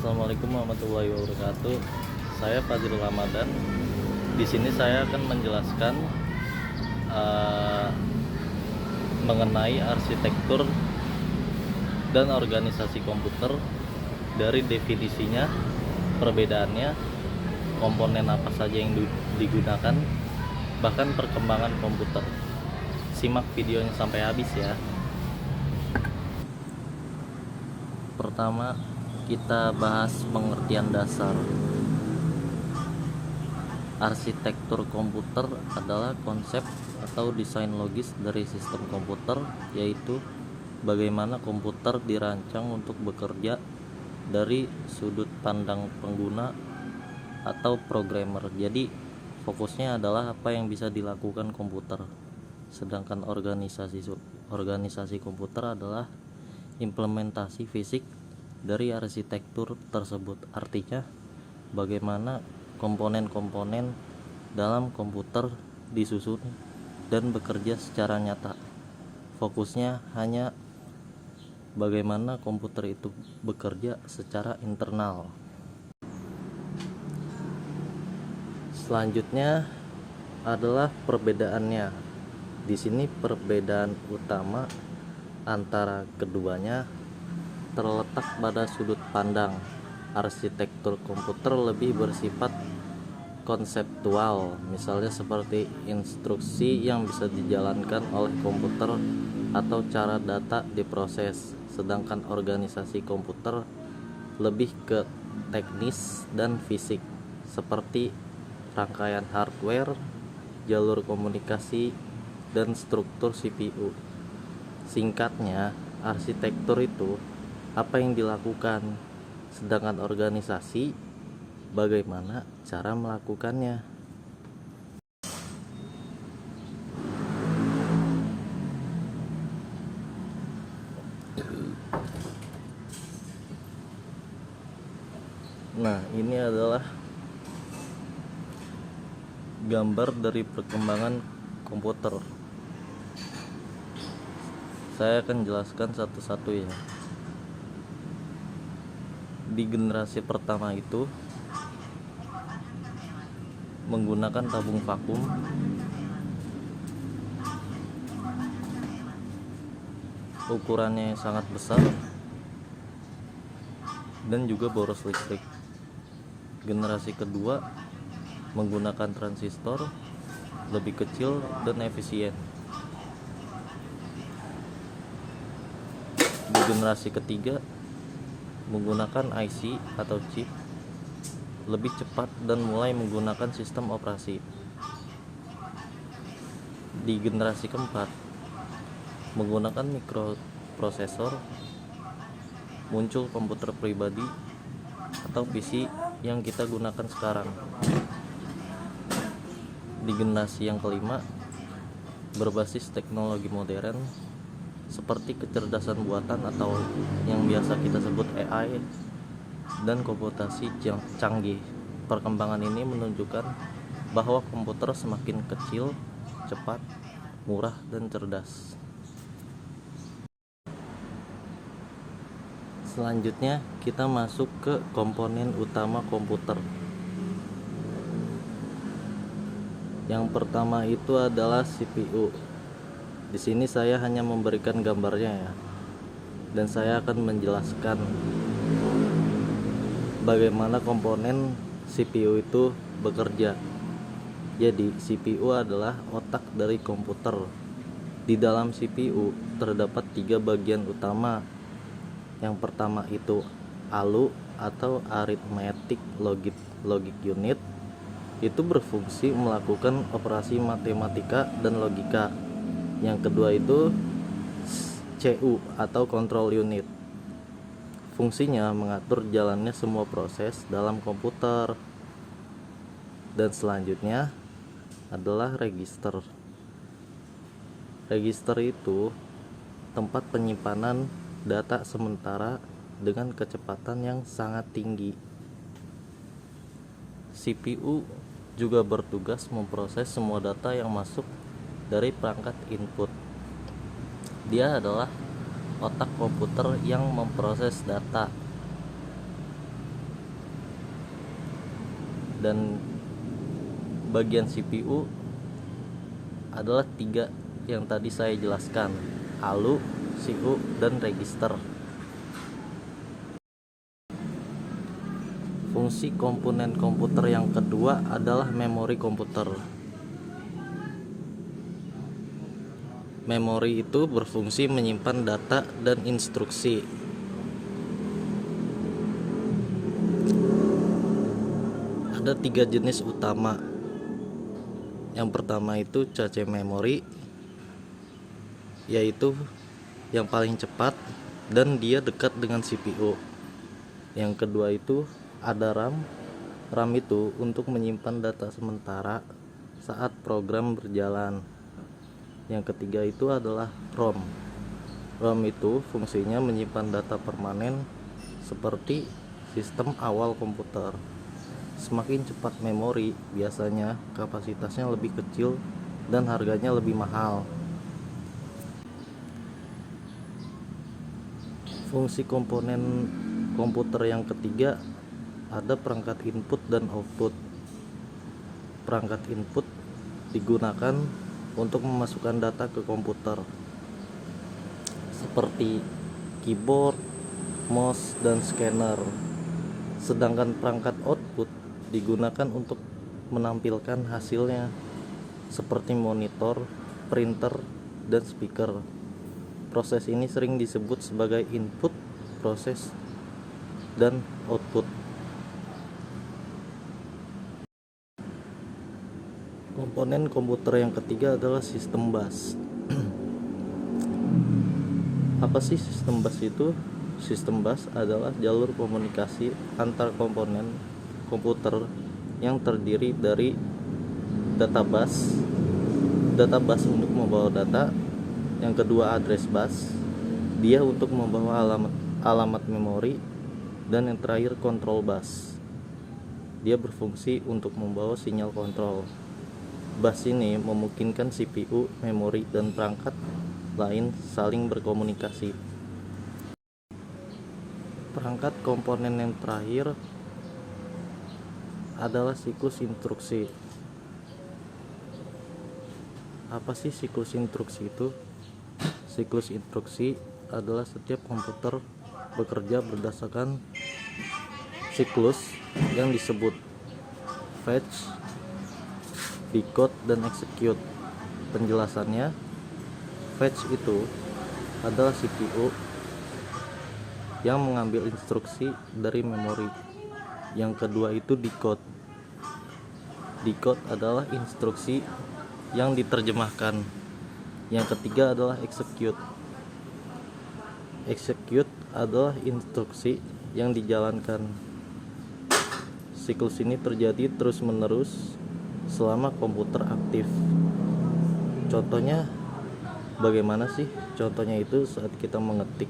Assalamualaikum warahmatullahi wabarakatuh. Saya Fazil Ramadan. Di sini saya akan menjelaskan uh, mengenai arsitektur dan organisasi komputer, dari definisinya, perbedaannya, komponen apa saja yang digunakan, bahkan perkembangan komputer. Simak videonya sampai habis ya. Pertama, kita bahas pengertian dasar. Arsitektur komputer adalah konsep atau desain logis dari sistem komputer, yaitu bagaimana komputer dirancang untuk bekerja dari sudut pandang pengguna atau programmer. Jadi fokusnya adalah apa yang bisa dilakukan komputer. Sedangkan organisasi komputer adalah implementasi fisik dari arsitektur tersebut. Artinya bagaimana komponen-komponen dalam komputer disusun dan bekerja secara nyata. Fokusnya hanya bagaimana komputer itu bekerja secara internal. Selanjutnya adalah perbedaannya. Di sini perbedaan utama antara keduanya terletak pada sudut pandang. Arsitektur komputer lebih bersifat konseptual, misalnya seperti instruksi yang bisa dijalankan oleh komputer atau cara data diproses. Sedangkan organisasi komputer lebih ke teknis dan fisik, seperti rangkaian hardware, jalur komunikasi, dan struktur CPU. Singkatnya, arsitektur itu apa yang dilakukan, sedangkan organisasi bagaimana cara melakukannya. Nah, ini adalah gambar dari perkembangan komputer. Saya akan jelaskan satu-satu ya. Di generasi pertama itu menggunakan tabung vakum, ukurannya sangat besar dan juga boros listrik. Generasi kedua menggunakan transistor, lebih kecil dan efisien. Di generasi ketiga menggunakan IC atau chip, lebih cepat dan mulai menggunakan sistem operasi. Di generasi keempat menggunakan mikroprosesor, muncul komputer pribadi atau PC yang kita gunakan sekarang. Di generasi yang kelima berbasis teknologi modern seperti kecerdasan buatan atau yang biasa kita sebut AI dan komputasi canggih. Perkembangan ini menunjukkan bahwa komputer semakin kecil, cepat, murah, dan cerdas. Selanjutnya kita masuk ke komponen utama komputer. Yang pertama itu adalah CPU. Di sini saya hanya memberikan gambarnya ya, dan saya akan menjelaskan bagaimana komponen CPU itu bekerja. Jadi CPU adalah otak dari komputer. Di dalam CPU terdapat 3 bagian utama. Yang pertama itu ALU atau Arithmetic Logic Unit. Itu berfungsi melakukan operasi matematika dan logika. Yang kedua itu CU atau Control Unit. Fungsinya mengatur jalannya semua proses dalam komputer. Dan selanjutnya adalah register. Register itu tempat penyimpanan data sementara dengan kecepatan yang sangat tinggi. CPU juga bertugas memproses semua data yang masuk dari perangkat input. Dia adalah otak komputer yang memproses data. Dan bagian CPU adalah 3 yang tadi saya jelaskan: ALU, CU, dan register. Fungsi komponen komputer yang kedua adalah memori komputer. Memori itu berfungsi menyimpan data dan instruksi. Ada 3 jenis utama. Yang pertama itu cache memori, yaitu yang paling cepat dan dia dekat dengan CPU. Yang kedua itu ada RAM. RAM itu untuk menyimpan data sementara saat program berjalan. Yang ketiga itu adalah ROM. ROM itu fungsinya menyimpan data permanen seperti sistem awal komputer. Semakin cepat memori, biasanya kapasitasnya lebih kecil dan harganya lebih mahal. Fungsi komponen komputer yang ketiga ada perangkat input dan output. Perangkat input digunakan untuk memasukkan data ke komputer seperti keyboard, mouse, dan scanner. Sedangkan perangkat output digunakan untuk menampilkan hasilnya seperti monitor, printer, dan speaker. Proses ini sering disebut sebagai input proses dan output. Komponen komputer yang ketiga adalah sistem bus. Apa sih sistem bus itu? Sistem bus adalah jalur komunikasi antar komponen komputer yang terdiri dari data bus untuk membawa data, yang kedua address bus, dia untuk membawa alamat memori, dan yang terakhir control bus, dia berfungsi untuk membawa sinyal kontrol. Bus ini memungkinkan CPU, memori, dan perangkat lain saling berkomunikasi. Perangkat komponen yang terakhir adalah siklus instruksi. Apa sih siklus instruksi itu? Siklus instruksi adalah setiap komputer bekerja berdasarkan siklus yang disebut fetch, decode, dan execute. Penjelasannya, fetch itu adalah CPU yang mengambil instruksi dari memori. Yang kedua itu decode. Decode adalah instruksi yang diterjemahkan. Yang ketiga adalah execute. Execute adalah instruksi yang dijalankan. Siklus ini terjadi terus-menerus selama komputer aktif. Contohnya bagaimana sih? Contohnya itu saat kita mengetik,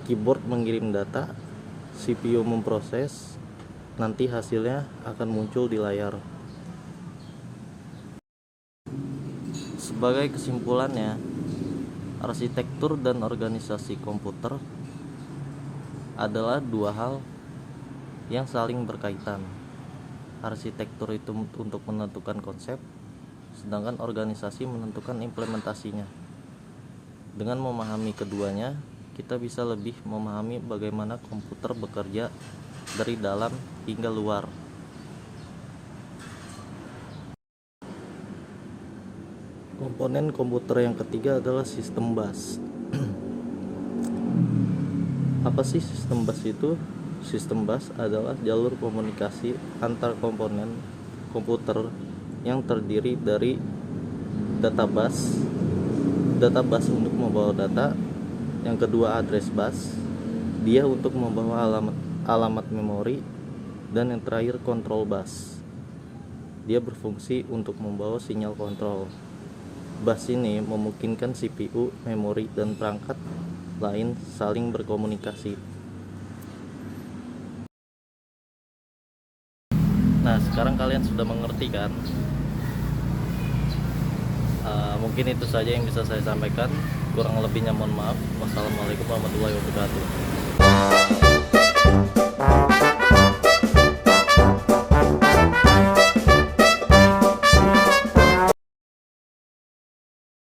keyboard mengirim data, CPU memproses, nanti hasilnya akan muncul di layar. Sebagai kesimpulannya, arsitektur dan organisasi komputer adalah dua hal yang saling berkaitan. Arsitektur itu untuk menentukan konsep, sedangkan organisasi menentukan implementasinya. Dengan memahami keduanya, kita bisa lebih memahami bagaimana komputer bekerja dari dalam hingga luar. Komponen komputer yang ketiga adalah sistem bus. Apa sih sistem bus itu? Sistem bus adalah jalur komunikasi antar komponen komputer yang terdiri dari data bus untuk membawa data, yang kedua address bus, dia untuk membawa alamat memori, dan yang terakhir control bus, dia berfungsi untuk membawa sinyal kontrol. Bus ini memungkinkan CPU, memori, dan perangkat lain saling berkomunikasi. Nah, sekarang kalian sudah mengerti kan? Mungkin itu saja yang bisa saya sampaikan. Kurang lebihnya mohon maaf. Wassalamualaikum warahmatullahi wabarakatuh.